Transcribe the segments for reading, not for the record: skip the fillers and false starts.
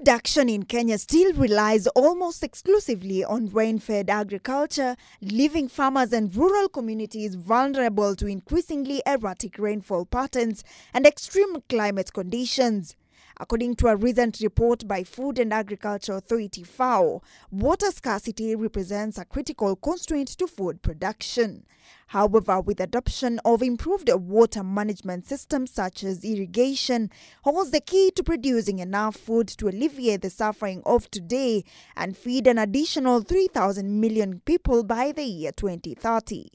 production in Kenya still relies almost exclusively on rain-fed agriculture, leaving farmers and rural communities vulnerable to increasingly erratic rainfall patterns and extreme climate conditions. According to a recent report by Food and Agriculture Authority (FAO), water scarcity represents a critical constraint to food production. However, with adoption of improved water management systems such as irrigation holds the key to producing enough food to alleviate the suffering of today and feed an additional 3,000 million people by the year 2030.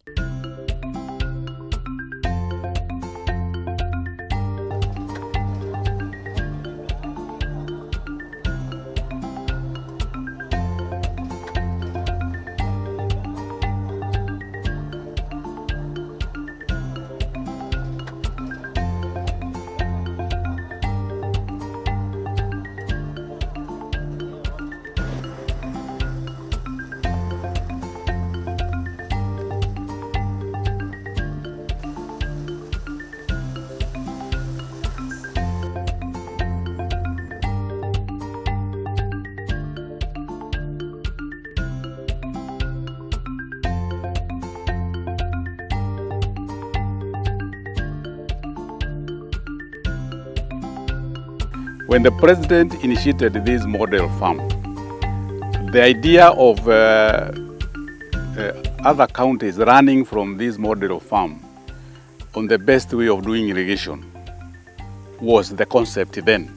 When the president initiated this model farm, the idea of other counties running from this model farm on the best way of doing irrigation was the concept then.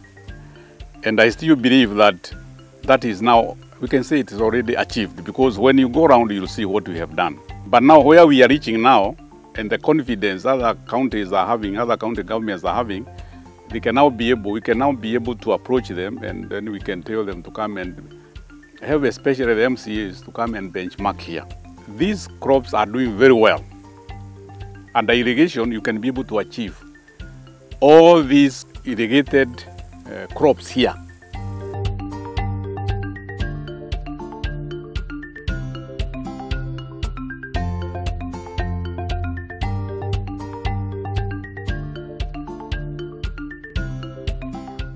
And I still believe that that is now, we can say it is already achieved, because when you go around, you'll see what we have done. But now where we are reaching now, and the confidence other counties are having, other county governments are having, we can now be able to approach them, and then we can tell them to come and have, especially the MCAs, to come and benchmark here. These crops are doing very well. Under irrigation, you can be able to achieve all these irrigated crops here.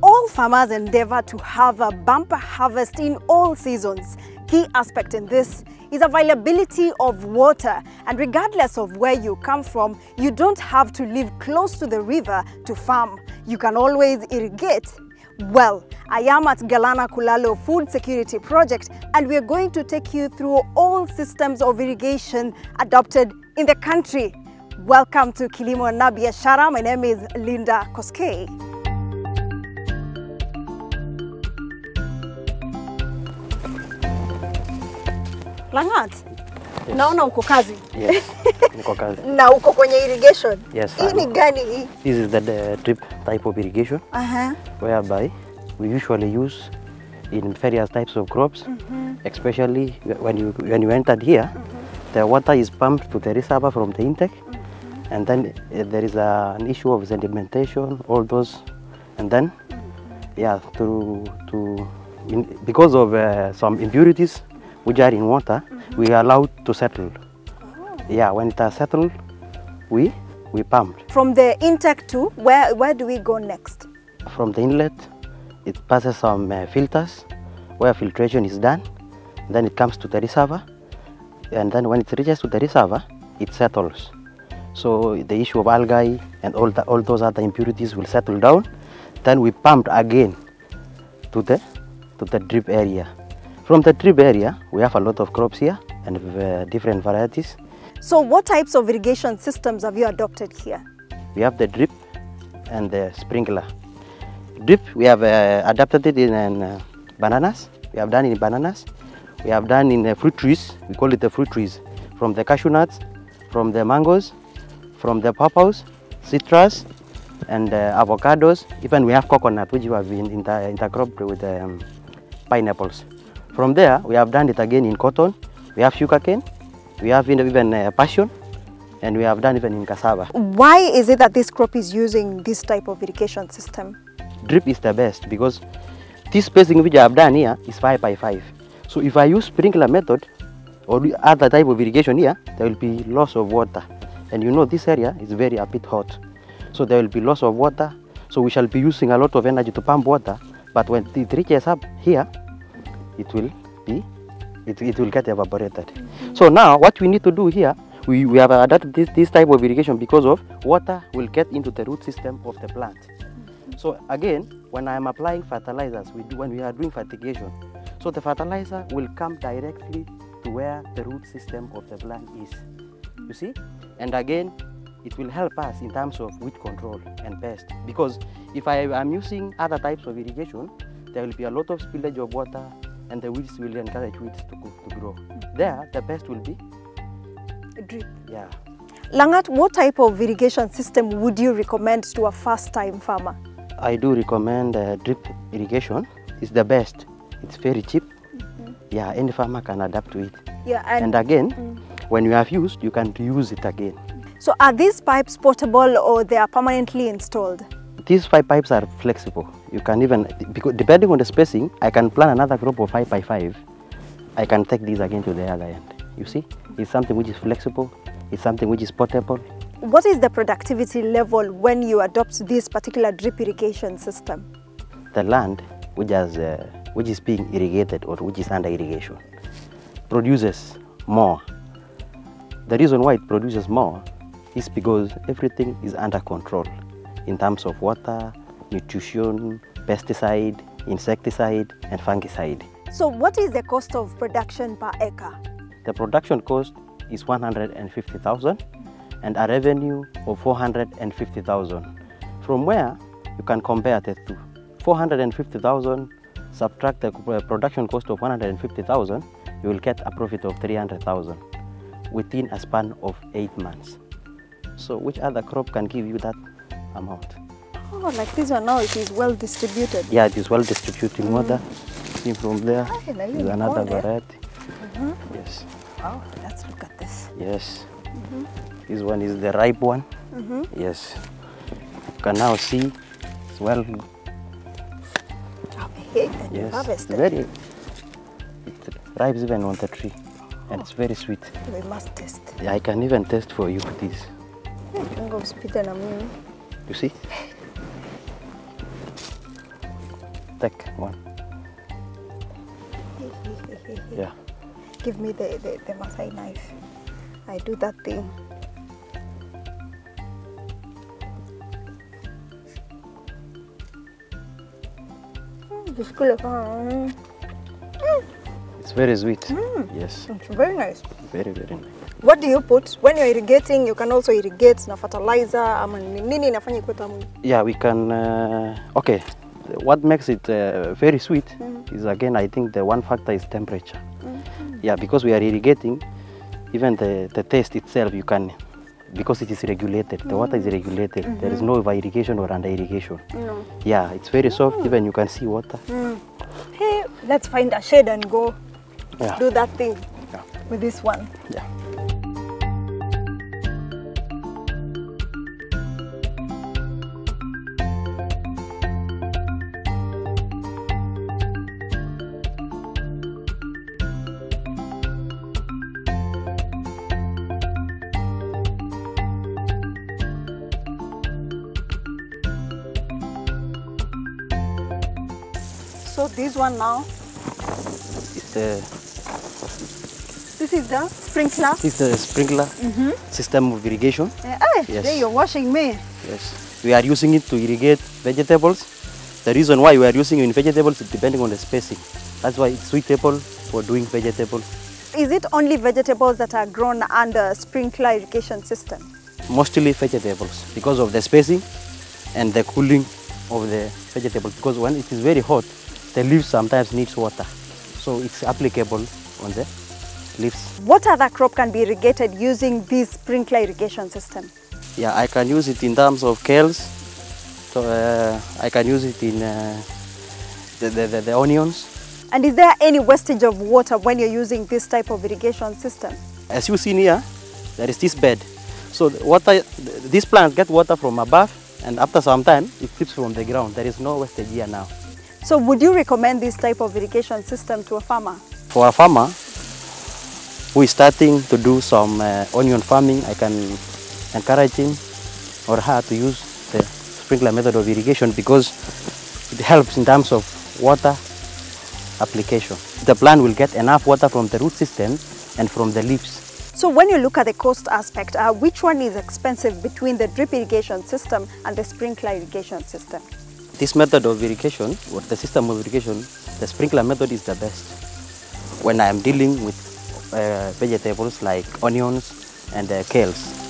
All farmers endeavor to have a bumper harvest in all seasons. Key aspect in this is availability of water, and regardless of where you come from, you don't have to live close to the river to farm. You can always irrigate. Well, I am at Galana Kulalo Food Security Project, and we are going to take you through all systems of irrigation adopted in the country. Welcome to KILIMO Na BIASHARA. My name is Linda Koskei. Langat, yes. Naona uko kazi. Yes, uko kazi. Na uko kwenye irrigation. Yes. Hii ni gani hii? This is the drip type of irrigation, whereby we usually use in various types of crops, especially when you entered here, the water is pumped to the reservoir from the intake, and then there is an issue of sedimentation, all those, and then yeah, because of some impurities which are in water, we are allowed to settle. Yeah, when it has settled, we pump. From the intake to where do we go next? From the inlet, it passes some filters where filtration is done. Then it comes to the reservoir, and then when it reaches to the reservoir, it settles. So the issue of algae and all those other impurities will settle down. Then we pump again to the drip area. From the drip area, we have a lot of crops here and different varieties. So what types of irrigation systems have you adopted here? We have the drip and the sprinkler. Drip, we have adapted it in bananas. We have done in bananas. We have done in fruit trees. We call it the fruit trees. From the cashew nuts, from the mangoes, from the papayas, citrus, and avocados. Even we have coconut, which we have intercropped with pineapples. From there, we have done it again in cotton. We have sugarcane. We have even passion, and we have done even in cassava. Why is it that this crop is using this type of irrigation system? Drip is the best because this spacing which I have done here is 5 by 5. So if I use sprinkler method or other type of irrigation here, there will be loss of water. And you know this area is a bit hot. So there will be loss of water. So we shall be using a lot of energy to pump water But when it reaches up here, it will get evaporated. So now what we need to do here, we have adapted this type of irrigation because of water will get into the root system of the plant. So again, when I am applying fertilizers, when we are doing fertigation, so the fertilizer will come directly to where the root system of the plant is. You see? And again, it will help us in terms of weed control and pest. Because if I am using other types of irrigation, there will be a lot of spillage of water and the weeds will encourage weeds to grow. There, the best will be A drip. Yeah. Langat, what type of irrigation system would you recommend to a first-time farmer? I do recommend drip irrigation. It's the best. It's very cheap. Yeah, any farmer can adapt to it. Yeah, and again, when you have used, you can reuse it again. So are these pipes portable or they are permanently installed? These 5 pipes are flexible. You can even, because depending on the spacing, I can plant another crop of 5 by 5. I can take these again to the other end. You see, it's something which is flexible. It's something which is portable. What is the productivity level when you adopt this particular drip irrigation system? The land which is being irrigated or which is under irrigation produces more. The reason why it produces more is because everything is under control in terms of water, nutrition, pesticide, insecticide, and fungicide. So what is the cost of production per acre? The production cost is 150,000 and a revenue of 450,000. From where you can compare the two. 450,000 subtract the production cost of 150,000, you will get a profit of 300,000 within a span of 8 months. So which other crop can give you that amount? Oh, like this one now, it is well distributed. Yeah, it is well distributed in water. See from there, is another variety. Yes. Oh, let's look at this. Yes. This one is the ripe one. Yes. You can now see it's well. Yes. Harvested. It ripes even on the tree, and it's very sweet. We must taste. Yeah, I can even taste for you this. You see? Take one. Yeah. Give me the Masai knife. I do that thing. It's very sweet. Yes. It's very nice. Very, very nice. What do you put when you're irrigating? You can also irrigate na fertilizer. Yeah, we can. Okay, what makes it very sweet is, again, I think the one factor is temperature. Yeah, because we are irrigating, even the taste itself, you can, because it is regulated, the water is regulated. There is no over irrigation or under irrigation. No. Yeah, it's very soft, even you can see water. Hey, let's find a shade and go do that thing with this one. Yeah. So this one now, this is the sprinkler? It's the sprinkler system of irrigation. Yes. There you're washing me. Yes. We are using it to irrigate vegetables. The reason why we are using it in vegetables is depending on the spacing. That's why it's suitable for doing vegetables. Is it only vegetables that are grown under sprinkler irrigation system? Mostly vegetables because of the spacing and the cooling of the vegetables. Because when it is very hot, the leaves sometimes needs water. So it's applicable on the leaves. What other crop can be irrigated using this sprinkler irrigation system? Yeah, I can use it in terms of kales. So I can use it in the onions. And is there any wastage of water when you're using this type of irrigation system? As you see here, there is this bed. So the water, these plants get water from above, and after some time, it slips from the ground. There is no wastage here now. So would you recommend this type of irrigation system to a farmer? For a farmer who is starting to do some onion farming, I can encourage him or her to use the sprinkler method of irrigation because it helps in terms of water application. The plant will get enough water from the root system and from the leaves. So when you look at the cost aspect, which one is expensive between the drip irrigation system and the sprinkler irrigation system? This method of irrigation, or the system of irrigation, the sprinkler method is the best when I am dealing with vegetables like onions and kales.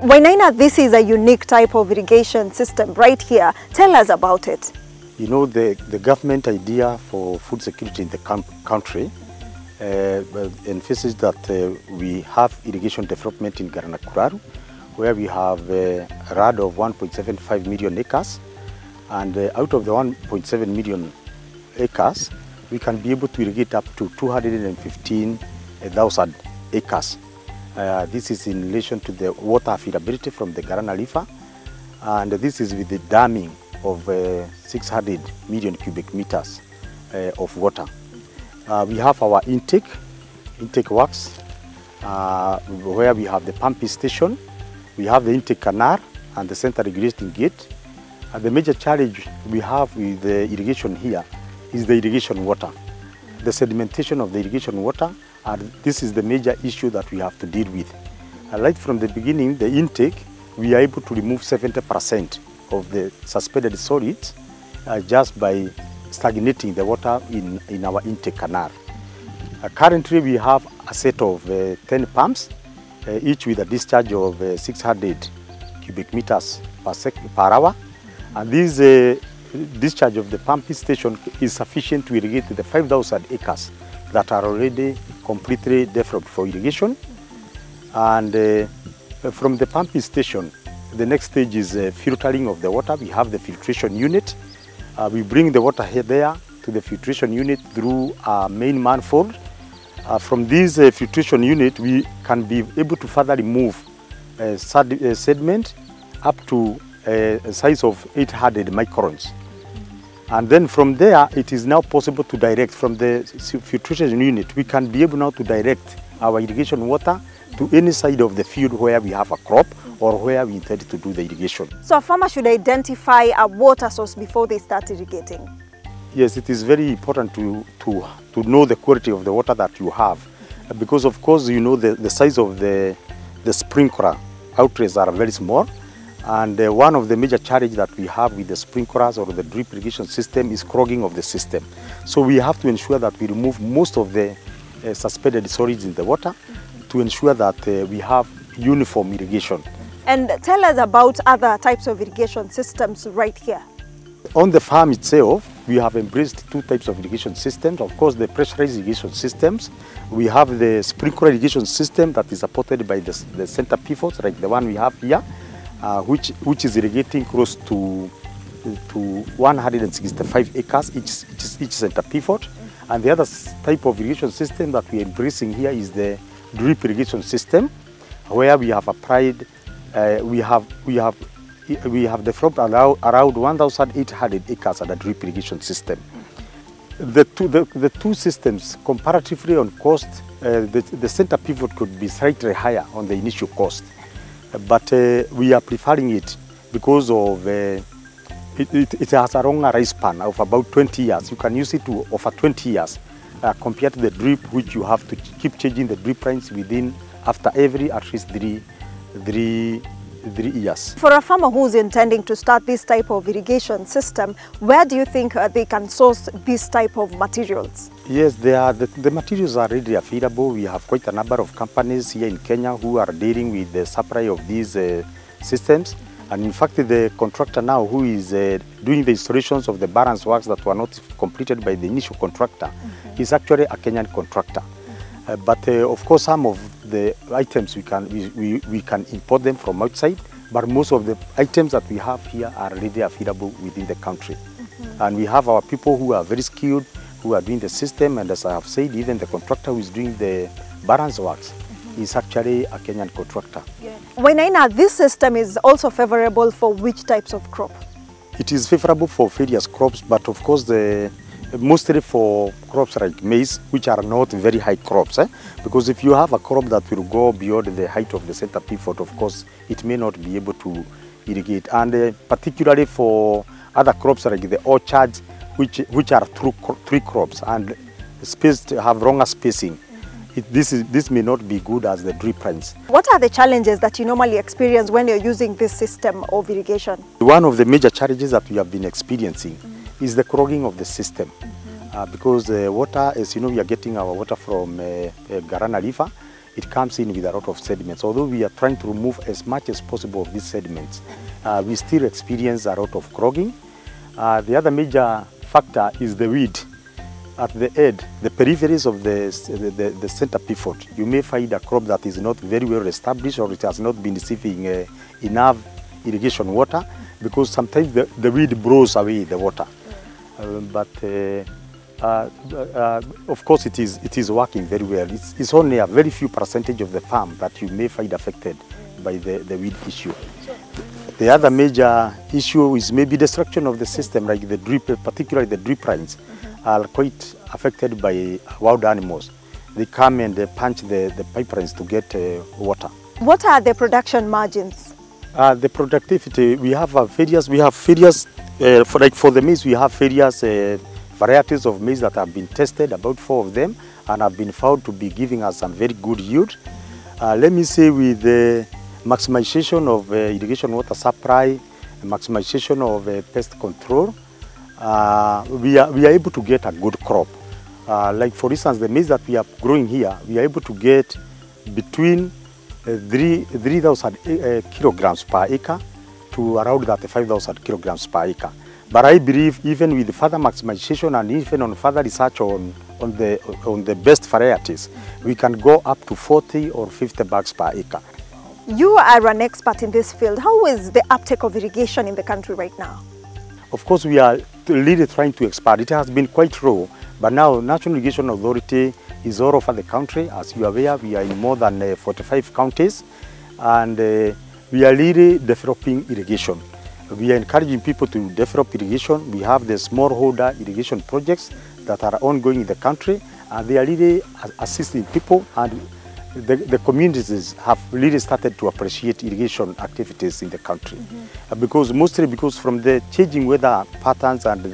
Wainaina, this is a unique type of irrigation system right here. Tell us about it. You know, the government idea for food security in the country emphasizes that we have irrigation development in Garanakuraru, where we have a RAD of 1.75 million acres. And out of the 1.7 million acres, we can be able to irrigate up to 215,000 acres. This is in relation to the water availability from the Garana River, and this is with the damming of 600 million cubic meters of water. We have our intake works, where we have the pumping station, we have the intake canal and the center regulating gate. The major challenge we have with the irrigation here is the irrigation water, the sedimentation of the irrigation water. And this is the major issue that we have to deal with. Right from the beginning, the intake, we are able to remove 70% of the suspended solids just by stagnating the water in our intake canal. Currently, we have a set of 10 pumps, each with a discharge of 600 cubic meters per hour. And this discharge of the pumping station is sufficient to irrigate the 5,000 acres that are already completely developed for irrigation. And from the pumping station, the next stage is filtering of the water. We have the filtration unit. We bring the water here there to the filtration unit through a main manifold. From this filtration unit, we can be able to further remove sediment up to a size of 800 microns. And then from there, it is now possible to direct from the filtration unit. We can be able now to direct our irrigation water to any side of the field where we have a crop or where we intend to do the irrigation. So a farmer should identify a water source before they start irrigating? Yes, it is very important to know the quality of the water that you have. Because of course, you know, the size of the sprinkler outlets are very small. And one of the major challenges that we have with the sprinklers or the drip irrigation system is clogging of the system. So we have to ensure that we remove most of the suspended solids in the water to ensure that we have uniform irrigation. And tell us about other types of irrigation systems right here. On the farm itself, we have embraced two types of irrigation systems. Of course, the pressurized irrigation systems. We have the sprinkler irrigation system that is supported by the center pivots, like the one we have here. Which is irrigating close to 165 acres each center pivot. And the other type of irrigation system that we are embracing here is the drip irrigation system, where we have applied, we have developed around 1,800 acres at a drip irrigation system. The two systems, comparatively on cost, the center pivot could be slightly higher on the initial cost. But we are preferring it because of it has a longer lifespan of about 20 years. You can use it to over 20 years compared to the drip, which you have to keep changing the drip lines within after every at least three 3 years. For a farmer who's intending to start this type of irrigation system, where do you think they can source this type of materials? Yes, the materials are readily available. We have quite a number of companies here in Kenya who are dealing with the supply of these systems. And in fact, the contractor now who is doing the installations of the balance works that were not completed by the initial contractor is actually a Kenyan contractor. But of course, some of the items we can import them from outside, but most of the items that we have here are readily available within the country. And we have our people who are very skilled, who are doing the system, and as I have said, even the contractor who is doing the balance works is actually a Kenyan contractor. Wainaina, this system is also favorable for which types of crop? It is favorable for various crops, but of course mostly for crops like maize, which are not very high crops. Because if you have a crop that will go beyond the height of the center pivot, of course, it may not be able to irrigate. And particularly for other crops like the orchards, which are tree crops and have longer spacing, this may not be good as the drip lines. What are the challenges that you normally experience when you're using this system of irrigation? One of the major challenges that we have been experiencing is the clogging of the system. Because water, as you know, we are getting our water from Garana River. It comes in with a lot of sediments. Although we are trying to remove as much as possible of these sediments, we still experience a lot of clogging. The other major factor is the weed. At the end, the peripheries of the center pivot, you may find a crop that is not very well established, or it has not been receiving enough irrigation water, because sometimes the weed blows away the water. Of course, it is working very well. It's only a very few percentage of the farm that you may find affected by the weed issue. The other major issue is maybe destruction of the system, like the drip, particularly the drip lines, are quite affected by wild animals. They come and they punch the pipelines to get water. What are the production margins? The productivity, we have various, for the maize, we have various varieties of maize that have been tested, about 4 of them, and have been found to be giving us some very good yield. Let me say, with the maximization of irrigation water supply, maximization of pest control, we are able to get a good crop. Like for instance, the maize that we are growing here, we are able to get between 3,000 kilograms per acre to around 35,000 kilograms per acre. But I believe even with further maximization and even on further research on the best varieties, we can go up to 40 or 50 bags per acre. You are an expert in this field. How is the uptake of irrigation in the country right now? Of course, we are really trying to expand. It has been quite low, but now National Irrigation Authority is all over the country. As you are aware, we are in more than 45 counties, and we are really developing irrigation. We are encouraging people to develop irrigation. We have the smallholder irrigation projects that are ongoing in the country, and they are really assisting people, and the communities have really started to appreciate irrigation activities in the country. Mostly because from the changing weather patterns and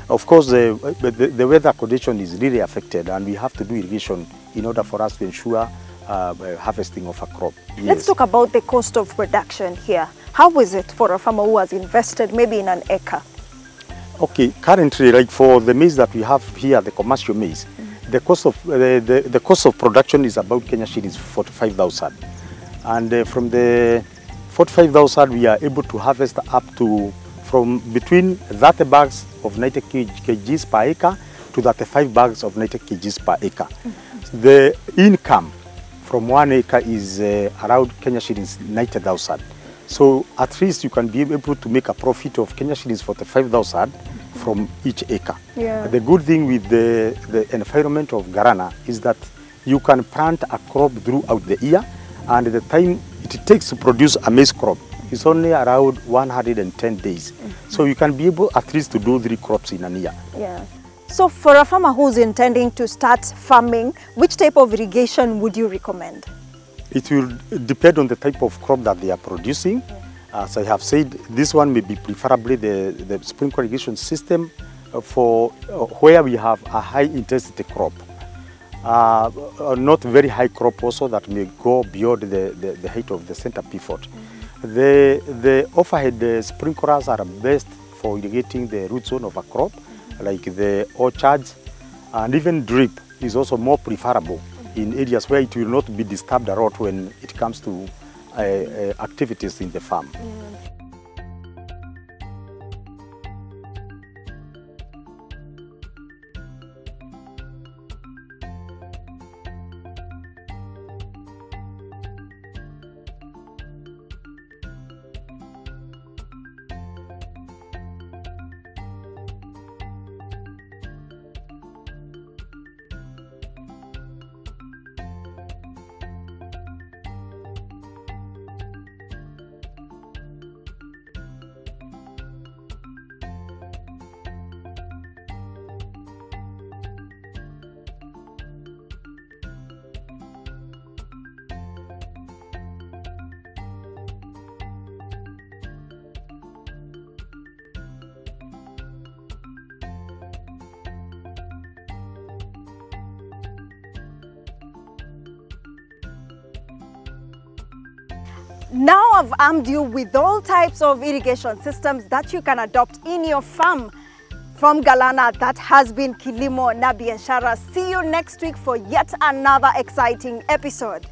of course the weather condition is really affected, and we have to do irrigation in order for us to ensure harvesting of a crop. Yes. Let's talk about the cost of production here. How is it for a farmer who has invested maybe in an acre? Okay, currently, like for the maize that we have here, the commercial maize, the cost of production is about Kenya shillings 45,000, and from the 45,000 we are able to harvest up to from between 30 bags of 90 kgs per acre to 35 bags of 90 kgs per acre. The income from 1 acre is around Kenya shillings 90,000. So at least you can be able to make a profit of Kenya shillings 45,000 from each acre. Yeah. The good thing with the environment of Garana is that you can plant a crop throughout the year, and the time it takes to produce a maize crop is only around 110 days. So you can be able at least to do 3 crops in a year. Yeah. So for a farmer who's intending to start farming, which type of irrigation would you recommend? It will depend on the type of crop that they are producing. As I have said, this one may be preferably the sprinkler irrigation system for where we have a high intensity crop. Not very high crop also that may go beyond the height of the center pivot. The overhead sprinklers are best for irrigating the root zone of a crop, like the orchards, and even drip is also more preferable in areas where it will not be disturbed a lot when it comes to activities in the farm. Now I've armed you with all types of irrigation systems that you can adopt in your farm. From Galana, that has been Kilimo na Biashara. See you next week for yet another exciting episode.